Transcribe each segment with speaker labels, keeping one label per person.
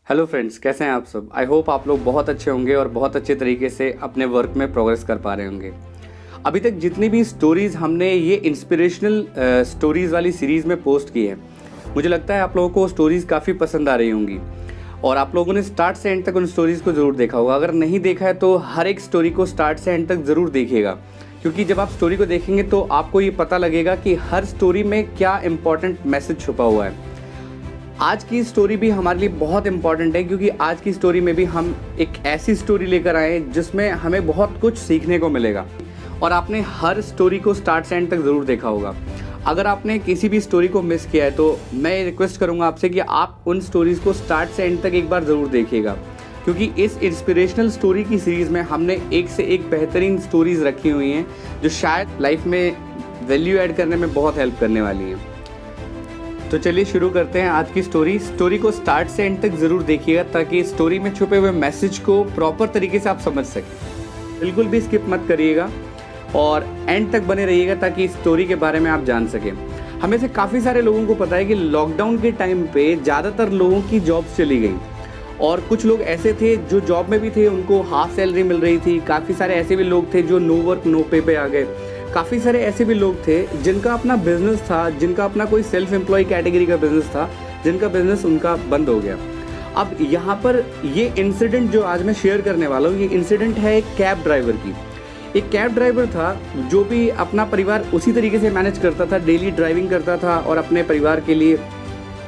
Speaker 1: Hello friends, कैसे हैं आप सब। आई होप आप लोग बहुत अच्छे होंगे और बहुत अच्छे तरीके से अपने वर्क में प्रोग्रेस कर पा रहे होंगे। अभी तक जितनी भी स्टोरीज़ हमने ये इंस्पिरेशनल स्टोरीज़ वाली सीरीज़ में पोस्ट की है, मुझे लगता है आप लोगों को स्टोरीज़ काफ़ी पसंद आ रही होंगी और आप लोगों ने स्टार्ट से एंड तक उन स्टोरीज़ को ज़रूर देखा होगा। अगर नहीं देखा है तो हर एक स्टोरी को स्टार्ट से एंड तक ज़रूर देखिएगा, क्योंकि जब आप स्टोरी को देखेंगे तो आपको ये पता लगेगा कि हर स्टोरी में क्या इंपॉर्टेंट मैसेज छुपा हुआ है। आज की स्टोरी भी हमारे लिए बहुत इंपॉर्टेंट है, क्योंकि आज की स्टोरी में भी हम एक ऐसी स्टोरी लेकर आए जिसमें हमें बहुत कुछ सीखने को मिलेगा और आपने हर स्टोरी को स्टार्ट से एंड तक ज़रूर देखा होगा। अगर आपने किसी भी स्टोरी को मिस किया है तो मैं रिक्वेस्ट करूंगा आपसे कि आप उन स्टोरीज़ को स्टार्ट से एंड तक एक बार ज़रूर देखिएगा, क्योंकि इस इंस्पिरेशनल स्टोरी की सीरीज़ में हमने एक से एक बेहतरीन स्टोरीज़ रखी हुई हैं जो शायद लाइफ में वैल्यू ऐड करने में बहुत हेल्प करने वाली हैं। तो चलिए शुरू करते हैं आज की स्टोरी को स्टार्ट से एंड तक ज़रूर देखिएगा, ताकि स्टोरी में छुपे हुए मैसेज को प्रॉपर तरीके से आप समझ सकें। बिल्कुल भी स्किप मत करिएगा और एंड तक बने रहिएगा ताकि स्टोरी के बारे में आप जान सकें। हमें से काफ़ी सारे लोगों को पता है कि लॉकडाउन के टाइम पे ज़्यादातर लोगों की जॉब्स चली गई और कुछ लोग ऐसे थे जो जॉब में भी थे, उनको हाफ सैलरी मिल रही थी। काफ़ी सारे ऐसे भी लोग थे जो नो वर्क नो पे पे आ गए। काफ़ी सारे ऐसे भी लोग थे जिनका अपना बिजनेस था, जिनका अपना कोई सेल्फ एम्प्लॉय कैटेगरी का बिजनेस था, जिनका बिजनेस उनका बंद हो गया। अब यहाँ पर ये इंसिडेंट जो आज मैं शेयर करने वाला हूँ, ये इंसिडेंट है एक कैब ड्राइवर की। एक कैब ड्राइवर था जो भी अपना परिवार उसी तरीके से मैनेज करता था, डेली ड्राइविंग करता था और अपने परिवार के लिए,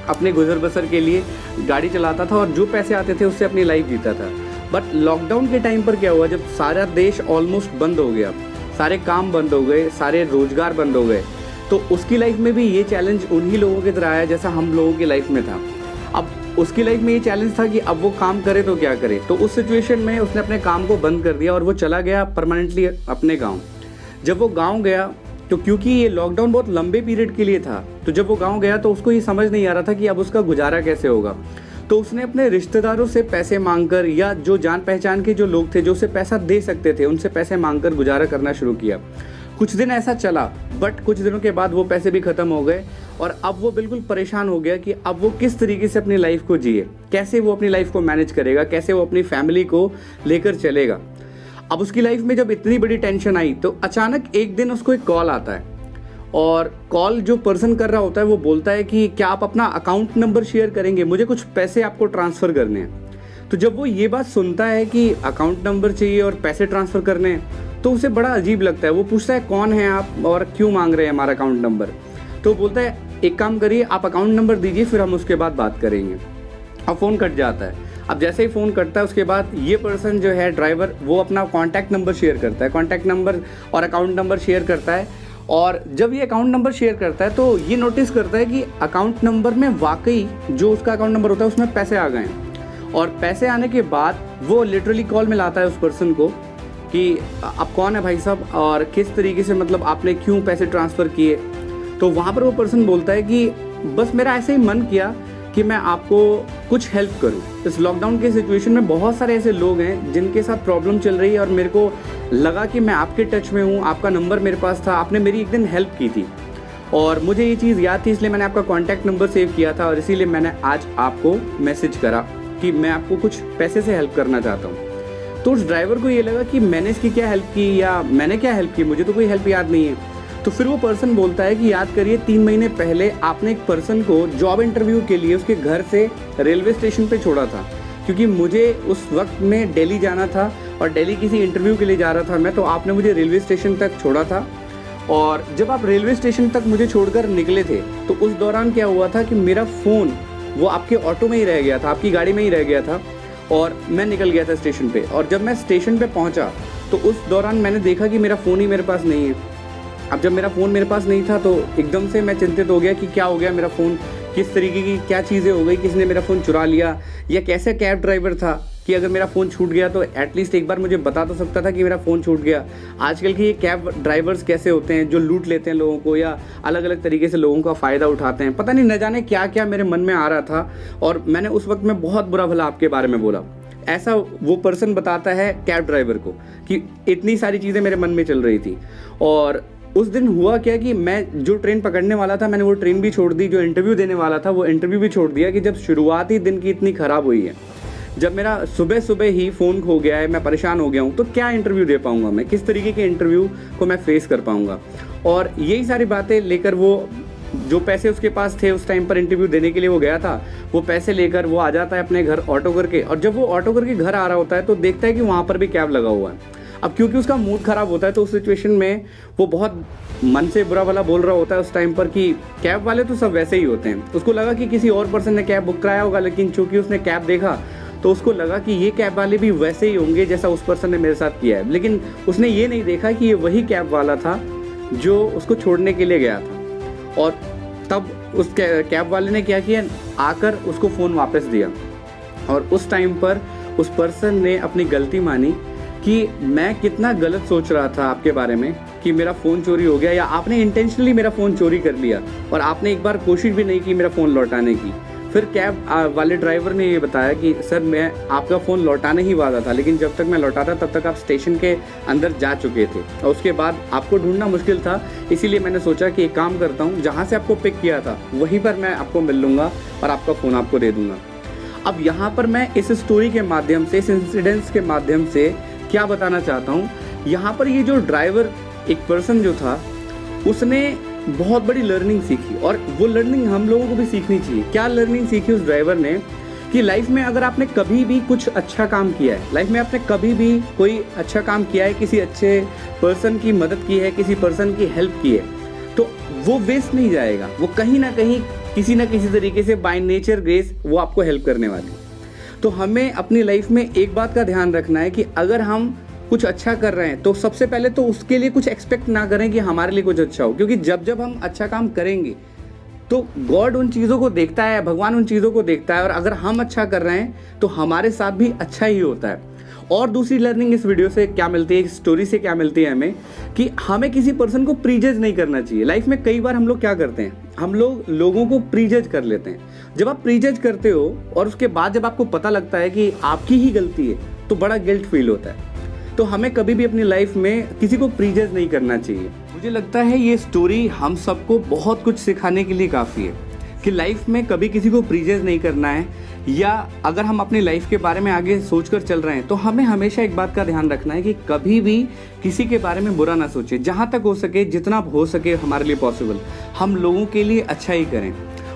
Speaker 1: अपने गुजर बसर के लिए गाड़ी चलाता था और जो पैसे आते थे उससे अपनी लाइफ जीता था। बट लॉकडाउन के टाइम पर क्या हुआ, जब सारा देश ऑलमोस्ट बंद हो गया, सारे काम बंद हो गए, सारे रोजगार बंद हो गए, तो उसकी लाइफ में भी ये चैलेंज उन्हीं लोगों की तरह आया जैसा हम लोगों की लाइफ में था। अब उसकी लाइफ में ये चैलेंज था कि अब वो काम करे तो क्या करे। तो उस सिचुएशन में उसने अपने काम को बंद कर दिया और वो चला गया परमानेंटली अपने गाँव। जब वो गाँव गया तो क्योंकि ये लॉकडाउन बहुत लंबे पीरियड के लिए था, तो जब वो गाँव गया तो उसको ये समझ नहीं आ रहा था कि अब उसका गुजारा कैसे होगा। तो उसने अपने रिश्तेदारों से पैसे मांगकर या जो जान पहचान के जो लोग थे जो उसे पैसा दे सकते थे, उनसे पैसे मांगकर गुजारा करना शुरू किया। कुछ दिन ऐसा चला, बट कुछ दिनों के बाद वो पैसे भी ख़त्म हो गए और अब वो बिल्कुल परेशान हो गया कि अब वो किस तरीके से अपनी लाइफ को जिए, कैसे वो अपनी लाइफ को मैनेज करेगा, कैसे वो अपनी फैमिली को लेकर चलेगा। अब उसकी लाइफ में जब इतनी बड़ी टेंशन आई तो अचानक एक दिन उसको एक कॉल आता है और कॉल जो पर्सन कर रहा होता है वो बोलता है कि क्या आप अपना अकाउंट नंबर शेयर करेंगे, मुझे कुछ पैसे आपको ट्रांसफ़र करने हैं। तो जब वो ये बात सुनता है कि अकाउंट नंबर चाहिए और पैसे ट्रांसफ़र करने हैं तो उसे बड़ा अजीब लगता है। वो पूछता है कौन है आप और क्यों मांग रहे हैं हमारा अकाउंट नंबर। तो बोलता है एक काम करिए, आप अकाउंट नंबर दीजिए, फिर हम उसके बाद बात करेंगे। अब फ़ोन कट जाता है। अब जैसे ही फ़ोन कटता है उसके बाद ये पर्सन जो है ड्राइवर, वो अपना कॉन्टैक्ट नंबर शेयर करता है, कॉन्टैक्ट नंबर और अकाउंट नंबर शेयर करता है। और जब ये अकाउंट नंबर शेयर करता है तो ये नोटिस करता है कि अकाउंट नंबर में वाकई जो उसका अकाउंट नंबर होता है उसमें पैसे आ गए हैं। और पैसे आने के बाद वो लिटरली कॉल मिलाता है उस पर्सन को कि आप कौन है भाई साहब और किस तरीके से, मतलब आपने क्यों पैसे ट्रांसफ़र किए। तो वहाँ पर वो पर्सन बोलता है कि बस मेरा ऐसे ही मन किया कि मैं आपको कुछ हेल्प करूं। इस लॉकडाउन के सिचुएशन में बहुत सारे ऐसे लोग हैं जिनके साथ प्रॉब्लम चल रही है और मेरे को लगा कि मैं आपके टच में हूं, आपका नंबर मेरे पास था, आपने मेरी एक दिन हेल्प की थी और मुझे ये चीज़ याद थी, इसलिए मैंने आपका कॉन्टैक्ट नंबर सेव किया था और इसीलिए मैंने आज आपको मैसेज करा कि मैं आपको कुछ पैसे से हेल्प करना चाहता हूँ। तो उस ड्राइवर को ये लगा कि मैंने इसकी क्या हेल्प की या मैंने क्या हेल्प की, मुझे तो कोई हेल्प याद नहीं है। तो फिर वो पर्सन बोलता है कि याद करिए 3 महीने पहले आपने एक पर्सन को जॉब इंटरव्यू के लिए उसके घर से रेलवे स्टेशन पे छोड़ा था, क्योंकि मुझे उस वक्त में दिल्ली जाना था और दिल्ली किसी इंटरव्यू के लिए जा रहा था मैं, तो आपने मुझे रेलवे स्टेशन तक छोड़ा था। और जब आप रेलवे स्टेशन तक मुझे छोड़कर निकले थे तो उस दौरान क्या हुआ था कि मेरा फ़ोन वो आपके ऑटो में ही रह गया था, आपकी गाड़ी में ही रह गया था और मैं निकल गया था स्टेशन पर। और जब मैं स्टेशन पर पहुँचा तो उस दौरान मैंने देखा कि मेरा फ़ोन ही मेरे पास नहीं है। अब जब मेरा फ़ोन मेरे पास नहीं था तो एकदम से मैं चिंतित हो गया कि क्या हो गया, मेरा फ़ोन किस तरीके की क्या चीज़ें हो गई, किसने मेरा फ़ोन चुरा लिया या कैसे कैब ड्राइवर था कि अगर मेरा फ़ोन छूट गया तो एटलीस्ट एक बार मुझे बता तो सकता था कि मेरा फ़ोन छूट गया। आजकल के ये कैब ड्राइवर्स कैसे होते हैं जो लूट लेते हैं लोगों को या अलग अलग तरीके से लोगों का फ़ायदा उठाते हैं। पता नहीं न जाने क्या क्या मेरे मन में आ रहा था और मैंने उस वक्त में बहुत बुरा भला आपके बारे में बोला। ऐसा वो पर्सन बताता है कैब ड्राइवर को कि इतनी सारी चीज़ें मेरे मन में चल रही थी। और उस दिन हुआ क्या कि मैं जो ट्रेन पकड़ने वाला था मैंने वो ट्रेन भी छोड़ दी, जो इंटरव्यू देने वाला था वो इंटरव्यू भी छोड़ दिया कि जब शुरुआत ही दिन की इतनी ख़राब हुई है, जब मेरा सुबह सुबह ही फ़ोन खो गया है, मैं परेशान हो गया हूँ, तो क्या इंटरव्यू दे पाऊँगा मैं, किस तरीके के इंटरव्यू को मैं फेस कर पाऊँगा। और यही सारी बातें लेकर वो जो पैसे उसके पास थे उस टाइम पर इंटरव्यू देने के लिए वो गया था, वो पैसे लेकर वो आ जाता है अपने घर ऑटो करके, और जब वो ऑटो करके घर आ रहा होता है तो देखता है कि वहाँ पर भी कैब लगा हुआ है। अब क्योंकि उसका मूड ख़राब होता है तो उस सिचुएशन में वो बहुत मन से बुरा भला बोल रहा होता है उस टाइम पर कि कैब वाले तो सब वैसे ही होते हैं। उसको लगा कि किसी और पर्सन ने कैब बुक कराया होगा, लेकिन चूंकि उसने कैब देखा तो उसको लगा कि ये कैब वाले भी वैसे ही होंगे जैसा उस पर्सन ने मेरे साथ किया है। लेकिन उसने ये नहीं देखा कि ये वही कैब वाला था जो उसको छोड़ने के लिए गया था। और तब उस कैब वाले ने क्या किया, आकर उसको फ़ोन वापस दिया। और उस टाइम पर उस पर्सन ने अपनी गलती मानी कि मैं कितना गलत सोच रहा था आपके बारे में कि मेरा फ़ोन चोरी हो गया, या आपने इंटेंशनली मेरा फ़ोन चोरी कर लिया और आपने एक बार कोशिश भी नहीं की मेरा फ़ोन लौटाने की। फिर कैब वाले ड्राइवर ने ये बताया कि सर मैं आपका फ़ोन लौटाने ही वाला था, लेकिन जब तक मैं लौटाता तब तक आप स्टेशन के अंदर जा चुके थे और उसके बाद आपको ढूंढना मुश्किल था, इसीलिए मैंने सोचा कि एक काम करता हूँ, जहाँ से आपको पिक किया था वहीं पर मैं आपको मिल लूँगा और आपका फ़ोन आपको दे दूँगा। अब यहाँ पर मैं इस स्टोरी के माध्यम से, इस इंसिडेंट्स के माध्यम से क्या बताना चाहता हूँ, यहाँ पर ये जो ड्राइवर एक पर्सन जो था उसने बहुत बड़ी लर्निंग सीखी, और वो लर्निंग हम लोगों को भी सीखनी चाहिए। क्या लर्निंग सीखी उस ड्राइवर ने कि लाइफ में अगर आपने कभी भी कुछ अच्छा काम किया है, लाइफ में आपने कभी भी कोई अच्छा काम किया है, किसी अच्छे पर्सन की मदद की है, किसी पर्सन की हेल्प की है, तो वो वेस्ट नहीं जाएगा, वो कहीं ना कहीं किसी ना किसी तरीके से बाय नेचर ग्रेस वो आपको हेल्प करने वाली। तो हमें अपनी लाइफ में एक बात का ध्यान रखना है कि अगर हम कुछ अच्छा कर रहे हैं तो सबसे पहले तो उसके लिए कुछ एक्सपेक्ट ना करें कि हमारे लिए कुछ अच्छा हो, क्योंकि जब जब हम अच्छा काम करेंगे तो गॉड उन चीज़ों को देखता है, भगवान उन चीज़ों को देखता है, और अगर हम अच्छा कर रहे हैं तो हमारे साथ भी अच्छा ही होता है। और दूसरी लर्निंग इस वीडियो से क्या मिलती है, इस स्टोरी से क्या मिलती है हमें, कि हमें किसी पर्सन को प्रीजज नहीं करना चाहिए। लाइफ में कई बार हम लोग क्या करते हैं, हम लोग लोगों को प्रीजज कर लेते हैं। जब आप प्रीजज करते हो और उसके बाद जब आपको पता लगता है कि आपकी ही गलती है तो बड़ा गिल्ट फील होता है। तो हमें कभी भी अपनी लाइफ में किसी को प्रीजज नहीं करना चाहिए। मुझे लगता है ये स्टोरी हम सबको बहुत कुछ सिखाने के लिए काफ़ी है कि लाइफ में कभी किसी को प्रीजज नहीं करना है, या अगर हम अपनी लाइफ के बारे में आगे सोचकर चल रहे हैं तो हमें हमेशा एक बात का ध्यान रखना है कि कभी भी किसी के बारे में बुरा ना सोचें। जहाँ तक हो सके, जितना हो सके हमारे लिए पॉसिबल, हम लोगों के लिए अच्छा ही करें।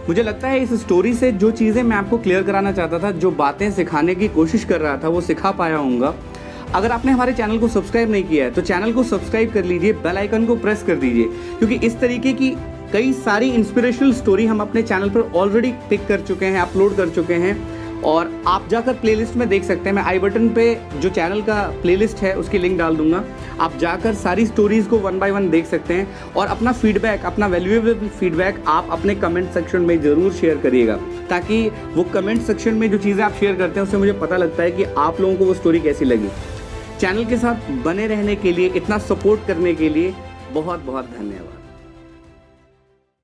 Speaker 1: मुझे लगता है इस स्टोरी से जो चीज़ें मैं आपको क्लियर कराना चाहता था, जो बातें सिखाने की कोशिश कर रहा था, वो सिखा पाया होऊंगा। अगर आपने हमारे चैनल को सब्सक्राइब नहीं किया है तो चैनल को सब्सक्राइब कर लीजिए, बेल आइकन को प्रेस कर दीजिए, क्योंकि इस तरीके की कई सारी इंस्पिरेशनल स्टोरी हम अपने चैनल पर ऑलरेडी पिक कर चुके हैं, अपलोड कर चुके हैं, और आप जाकर प्लेलिस्ट में देख सकते हैं। मैं आई बटन पे जो चैनल का प्लेलिस्ट है उसकी लिंक डाल दूंगा, आप जाकर सारी स्टोरीज़ को 1 बाय 1 देख सकते हैं। और अपना फीडबैक, अपना वैल्यूएबल फीडबैक आप अपने कमेंट सेक्शन में ज़रूर शेयर करिएगा, ताकि वो कमेंट सेक्शन में जो चीज़ें आप शेयर करते हैं उससे मुझे पता लगता है कि आप लोगों को वो स्टोरी कैसी लगी। चैनल के साथ बने रहने के लिए, इतना सपोर्ट करने के लिए बहुत बहुत धन्यवाद।